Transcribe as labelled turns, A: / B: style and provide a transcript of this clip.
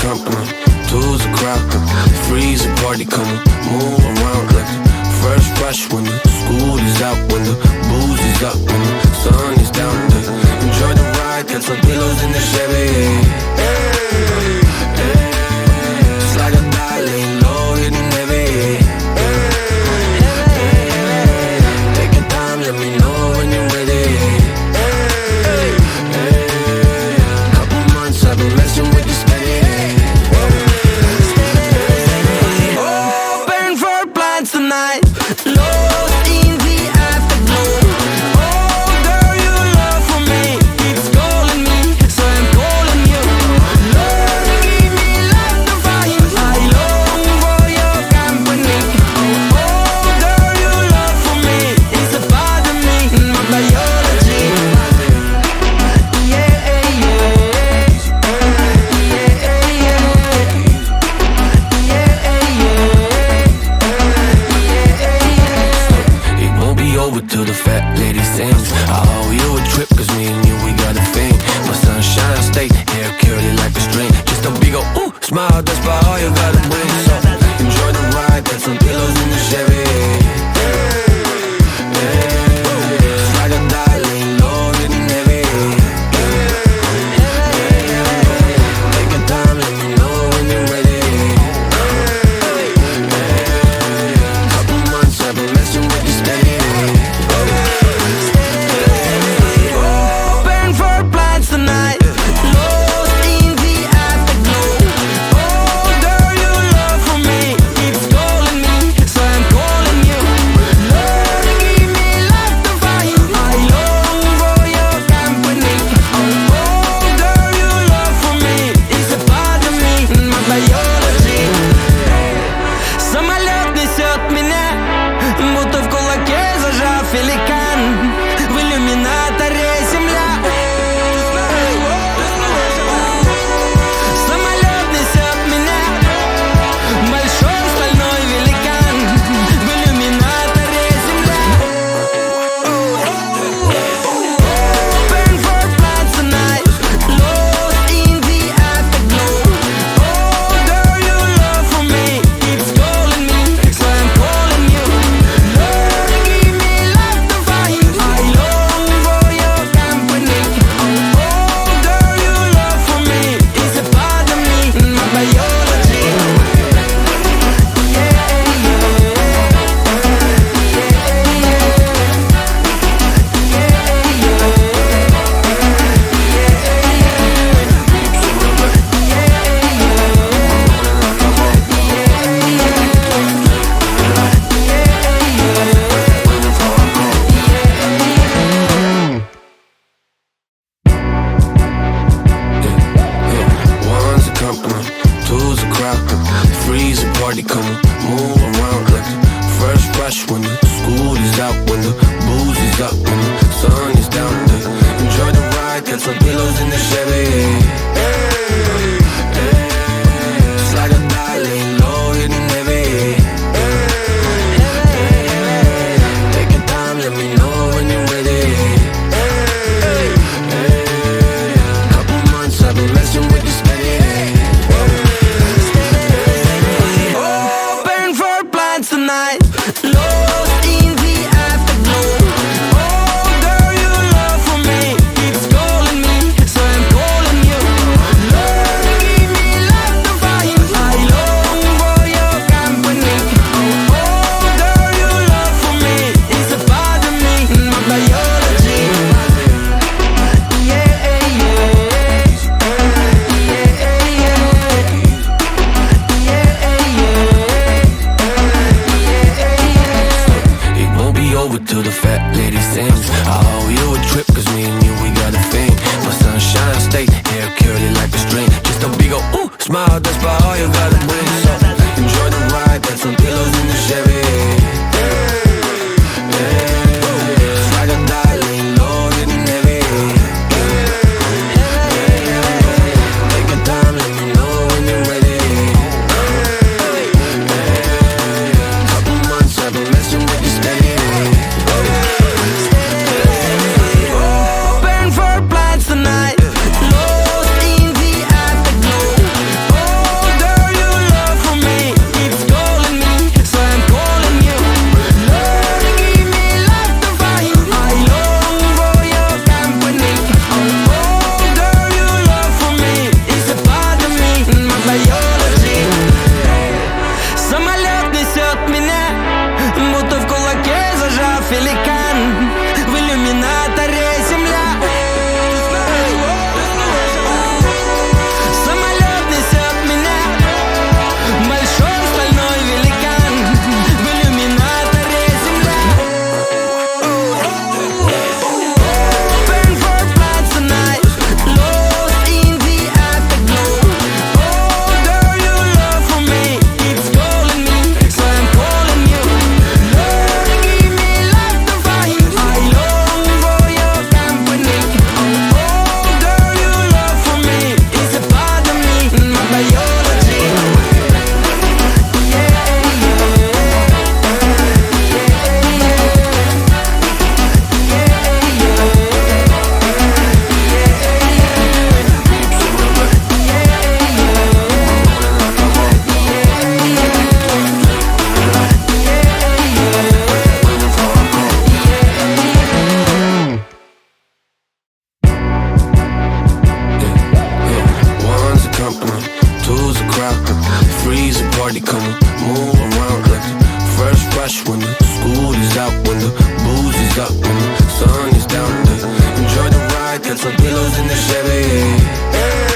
A: company, two's a crowd. Freeze a party coming, move around like the first rush when the school is out, when the booze is up, when the sun is down. Enjoy the ride, got some pillows in the Chevy. Slide a dial, laying low, hitting heavy. Take your time, let me know when you're ready. Couple months I've been messing with you steady. Open for plans tonight, lost in the afterglow. Oh girl, your love for me keeps calling me, so I'm calling you. Lord, give me life to find, I long for your company. Oh girl, your love for me is a part of me, my biology. Yeah, yeah, it won't be over till the fat lady sings. I owe you a trip, cause me and you, we got a thing. My sunshine state, hair curly like a string. Just a big ol' ooh, smile, that's about all you gotta bring. So enjoy the ride, got some pillows in the Chevy. Slide a dial, laying low, hitting heavy. Take your time, let me know when you're ready. Couple months I've been messing with you steady. Open for plans tonight, lost in the afterglow. Oh girl, your love for me keeps calling me, so I'm calling you. Lord, give me life to find, I long for your company. Oh girl, your love for me is a part of me, my biology. Самолет несет меня, будто в кулаке зажав великан. В иллюминаторе земля. Самолет несет меня, большой стальной великан. В иллюминаторе земля. Open for plans tonight, lost in the afterglow. Oh girl, your love for me keeps calling me, so I'm calling you. Lord, give me life to find, I long for your company. Oh girl, your love for me is a part of me, my biology. One's a company, two's a crowd. Freeze a party coming, move around like the first rush when the school is out, when the booze is up, when the sun is down. Enjoy the ride, got some pillows in the Chevy. Slide a dial, laying low, hitting heavy. Take your time, let me know when you're ready. Couple months I've been messing with you steady. Open for plans tonight, lost in the afterglow. Oh girl, your love for me keeps calling me, so I'm calling you. jumping up, two's a crowd, three's a party coming, move around like the first rush when the school is out, when the booze is up, when the sun is down. Enjoy the ride, got some pillows in the Chevy.